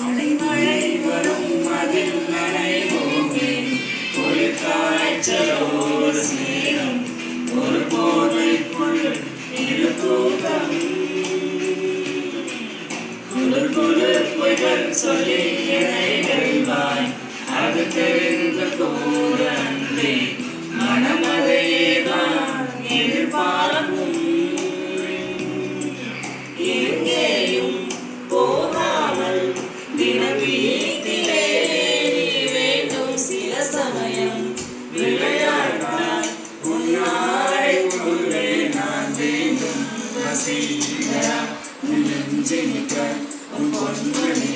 அடைமழை வரும் அதில் நனைவோமே காய்ச்சலோடு சேரும் ஒரு போதைக்குள் இரு தூக்கம் குளிர் குளிர் பொய்கள் சொல்லி என்னை வெல்வாய் அது தெரிந்து கூட அன்றே மனமதையேதான் எதிர்பார்க்கும் எங்கேயும் போகாமல் தினம் வீட்டிலே வேண்டும் சில சமயம் விளையாட்டால் உன்னாரைக்குள்ளே நான் வேண்டும் வசீகரா உன் நெஞ்சினிக்க உன் பொன்மணி